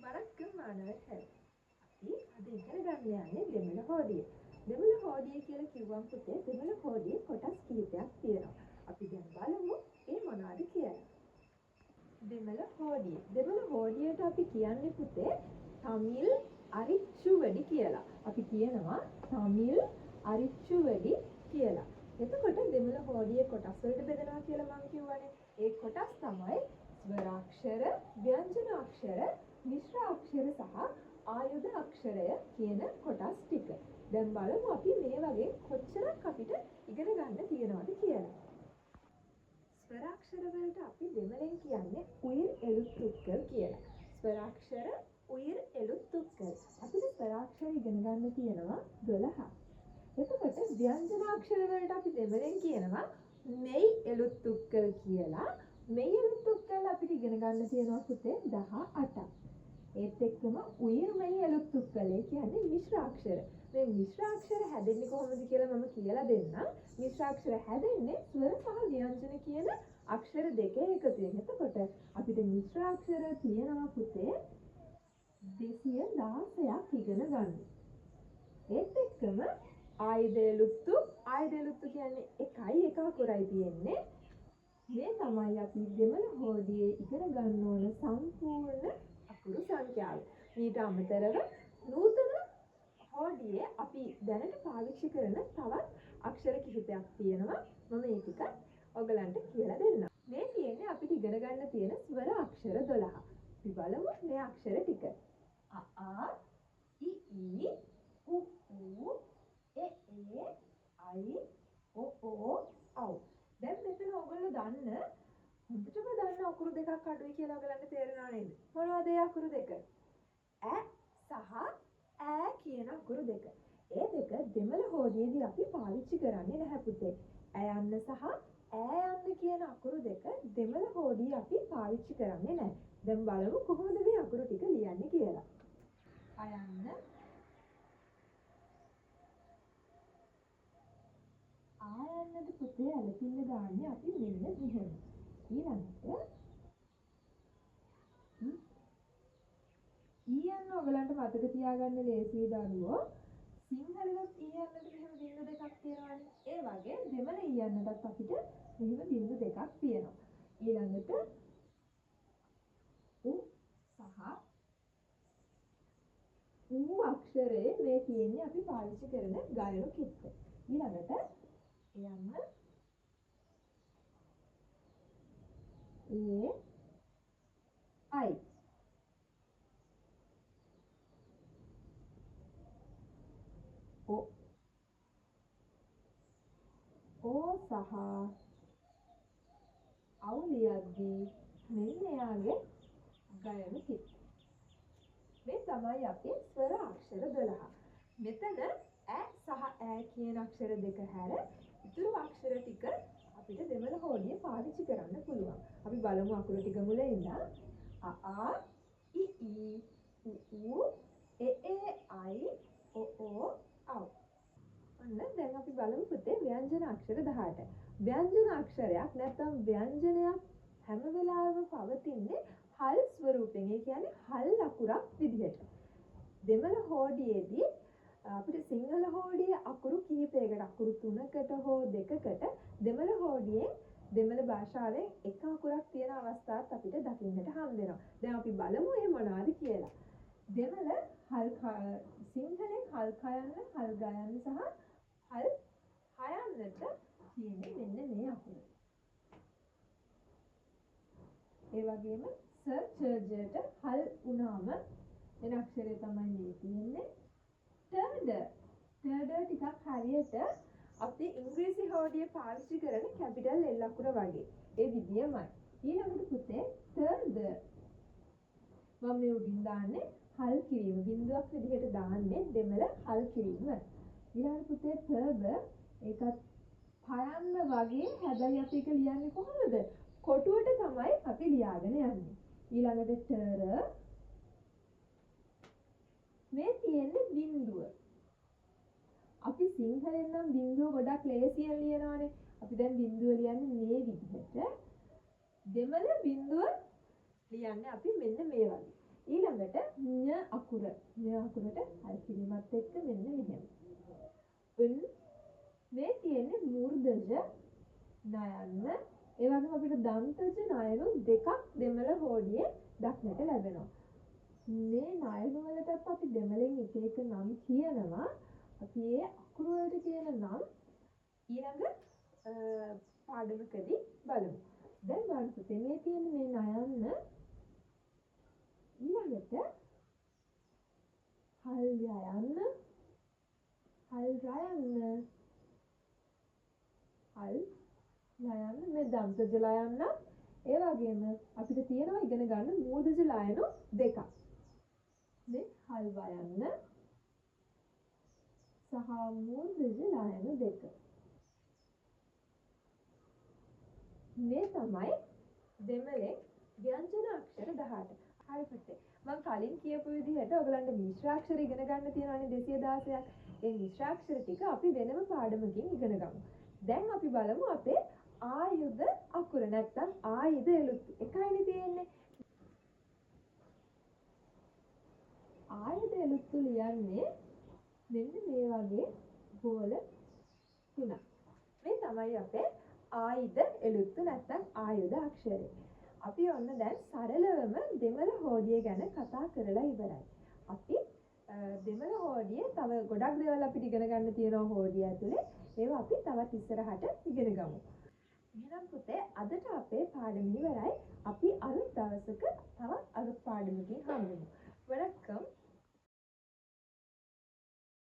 වරක්කම් මානවකයි. අපි අද ඉගෙන ගන්න යන්නේ දෙමළ හෝඩිය. දෙමළ හෝඩිය කියලා කිව්වම පුතේ දෙමළ හෝඩියේ කොටස් කිහිපයක් තියෙනවා. අපි දැන් බලමු ඒ මොනවද කියලා. දෙමළ හෝඩිය. දෙමළ හෝඩියට අපි කියන්නේ පුතේ තමිල් අරිච්චු වැඩි කියලා. අපි කියනවා තමිල් අරිච්චු වැඩි කියලා. එතකොට දෙමළ හෝඩියේ කොටස් වලට බෙදනවා කියලා මම කිව්වනේ. ඒ කොටස් තමයි ස්වරාක්ෂර, ව්‍යංජන අක්ෂර, මිශ්‍ර අක්ෂර සහ ආයුධ අක්ෂරය කියන කොටස් ටික. දැන් බලමු අපි මේ වගේ කොච්චරක් අපිට ඉගෙන ගන්න තියෙනවද කියලා. ස්වරාක්ෂර වලට අපි දෙමළෙන් කියන්නේ උයිර් එලුත්තුක්කල් කියලා. ස්වරාක්ෂර උයිර් එලුත්තුක්කල්. අපිට ස්වරාක්ෂර ඉගෙන ගන්න තියෙනවා 12. එතකොට ව්‍යංජනාක්ෂර වලට අපි දෙමළෙන් කියනවා මෙයි එලුත්තුක්කල් කියලා. මෙයි එලුත්තුක්කල් අපිට ඉගෙන ගන්න තියෙනවා පුතේ 18ක්. ඒත් එක්කම උයිර්මයි එලුත්තුක්කලේ කියන්නේ මිශ්‍රාක්ෂර. මේ මිශ්‍රාක්ෂර හැදෙන්නේ කොහොමද කියලා මම කියලා දෙන්නම්. මිශ්‍රාක්ෂර හැදෙන්නේ ස්වර සහ ව්‍යංජන කියන අක්ෂර දෙකේ එකතුවෙන්. එතකොට අපිට මිශ්‍රාක්ෂර තියෙනවා පුතේ 216ක් ඉගෙන ගන්න. ඒත් එක්කම ආයුධ එලුත්තු කියන්නේ එකයි එක අකුරයි තියෙන්නේ. මේ තමයි අපි දෙමළ හෝඩියේ ඉගෙන ගන්න ඕන සම්පූර්ණ අකුරු සංඛ්‍යාව. ඊට අමතරව නූතන හෝඩියේ අපි දැනට පාවිච්චි කරන තවත් අක්ෂර කිහිපයක් තියෙනවා. මම ඒ ටික ඔයගලන්ට කියලා දෙන්නම්. මේ තියෙන්නේ අපිට ඉගෙන ගන්න තියෙන ස්වර අක්ෂර 12. අපි බලමු මේ අක්ෂර ටික. අ ඉ ඊ උ ඌ එ ඒ අයි ඔ ඕ ஔ. දැන් මෙතන ඔයගොල්ලෝ දන්න හොඳටම දන්න අකුරු දෙකක් අඩුයි කියලා ඔයගලන්ට තේරෙනව නේද? මොනවද ඒ අකුරු දෙක? ඈ සහ ඈ කියන අකුරු දෙක. ඒ දෙක දෙමළ හෝඩියේදී අපි පාවිච්චි කරන්නේ නැහැ පුතේ. ඈ යන්න සහ ඈ යන්න කියන අකුරු දෙක දෙමළ හෝඩියේ අපි පාවිච්චි කරන්නේ නැහැ. දැන් බලමු කොහොමද මේ අකුරු ටික ලියන්නේ කියලා. අයන්න ආයන්නද පුතේ අලකින්න දාන්නේ අපි මෙන්න මෙහෙම. ඊළඟට ඊයන්න ඔයගලන්ට මතක තියාගන්න ලේසියි දරුවෝ. සිංහලෙත් ඊයන්නට මෙහෙම බිංදු දෙකක් තියෙනවානේ. ඒ වගේ දෙමළ ඊයන්නටත් අපිට මෙහෙම බිංදු දෙකක් තියෙනවා. ඊළඟට උ සහ ඌ අක්ෂරයේ මේ තියෙන්නේ අපි පාවිච්චි කරන ගයන කිත්ත. ඊළඟට යන්න ඒ අයි ඕ සහ අවුලියද්දී මෙන්න එයාගේ ගයන කිත්ත. මේ තමයි අපේ ස්වර අක්ෂර 12. මෙතන ඈ සහ ඈ කියන අක්ෂර දෙක හැර ඉතුරු අක්ෂර ටික අපිට දෙමළ හෝඩියේ පාවිච්චි කරන්න පුළුවන්. අපි බලමු අකුරු ටික මුල ඉඳන් අ ඉ ඊ උ ඌ එ ඒ අයි ඔ ඕ ඖ. ඔන්න දැන් අපි බලමු පුතේ ව්‍යංජන අක්ෂර 18. ව්‍යංජන අක්ෂරයක් නැත්නම් ව්‍යංජනයක් හැම වෙලාවෙම පවතින්නේ හල් ස්වරූපයෙන්. ඒ කියන්නේ හල් අකුරක් විදිහට. දෙමළ හෝඩියේදී අපිට සිංහල හෝඩියේ අකුරු කිහිපයකට අකුරු 3කට හෝ 2කට දෙමළ හෝඩියේ දෙමළ භාෂාවෙන් එක අකුරක් තියෙන අවස්ථාවක් අපිට දකින්නට හම් වෙනවා. දැන් අපි බලමු මේ මොනවද කියලා. දෙමළ සිංහලෙන් හල් කයන්න, හල් ගයන්න සහ හල් හයන්නට තියෙන්නේ මෙන්න මේ අකුර. ඒ වගේම සර්චර්ජයට හල් වුණාම එන අක්ෂරය තමයි මේ තියෙන්නේ. ටර්ඩර් ටිකක් හරියට අපි ඉංග්‍රීසි හෝඩියේ පාවිච්චි කරන කැපිටල් L අකුර වගේ. ඒ විදියමයි. ඊළඟට පුතේ ටර්ඩර්. මම මේ උඩින් දාන්නේ හල් කිරීම. බිංදුවක් විදිහට දාන්නේ දෙමළ හල් කිරීම. ඊළඟට පුතේ ටර්ඩර් ඒකත් පයන්න වගේ. හැබැයි අපි ඒක ලියන්නේ කොහොමද? කොටුවට තමයි අපි ලියාගෙන යන්නේ. ඊළඟට ටර්ඩර් මේ තියෙන්නේ බිංදුව. අපි සිංහලෙන් නම් බිංදුව ගොඩක් ලේසියෙන් ලියනවානේ. අපි දැන් බිංදුව ලියන්නේ මේ විදිහට. දෙමළ බිංදුව ලියන්නේ අපි මෙන්න මේ වගේ. ඊළඟට ඤ අකුර. ඤ අකුරට හල් පිළිමත් එක්ක මෙන්න මෙහෙම. උන් මේ තියෙන්නේ මූර්ධජ නයන්න. ඒ වගේම අපිට දන්තජ නයනු දෙකක් දෙමළ හෝඩියේ දක්නට ලැබෙනවා. මේ නයන වලටත් අපි දෙමළෙන් එක එක නම් කියනවා. අපි ඒ අකුරු වලට කියන නම් ඊළඟ පාඩමකදී බලමු. දැන් බලන්න පුතේ මේ තියෙන මේ නයන්න ඊළඟට හල් යයන්න, හල් රයන්න, හල් ලයන්න, මේ දන්තජ ලයන්න. ඒ වගේම අපිට තියෙනවා ඉගෙන ගන්න මූර්ධජ ලයන දෙකක්. මේ හල් වයන්න සහ මූර්ධජ ලයන දෙක. මේ තමයි දෙමළෙන් ව්‍යංජන අක්ෂර 18. හරි පුතේ. මම කලින් කියපු විදිහට ඔයගලන්ට මිශ්‍රාක්ෂර ඉගෙන ගන්න තියෙනවානේ 216ක්. ඒ මිශ්‍රාක්ෂර ටික අපි වෙනම පාඩමකින් ඉගෙන ගමු. දැන් අපි බලමු අපේ ආයුධ අකුර නැත්නම් ආයුධ එළුත් එකයිනේ තියෙන්නේ. ආයුධ එළුත් ලියන්නේ මෙන්න මේ වගේ ගෝල තුනක්. මේ තමයි අපේ ආයුධ එළුත් නැත්නම් ආයුධ අක්ෂරය. අපි ඔන්න දැන් සරලවම දෙමළ හෝඩිය ගැන කතා කරලා ඉවරයි. අපි දෙමළ හෝඩියේ තව ගොඩක් දේවල් අපිට ඉගෙන ගන්න තියෙනවා හෝඩිය ඇතුලේ. ඒවා අපි තවත් ඉස්සරහට ඉගෙන ගමු. එහෙනම් පුතේ අදට අපේ පාඩම ඉවරයි. අපි අලුත් දවසක තවත් අලුත් පාඩමකින් හම්බෙමු. වණක්කම්.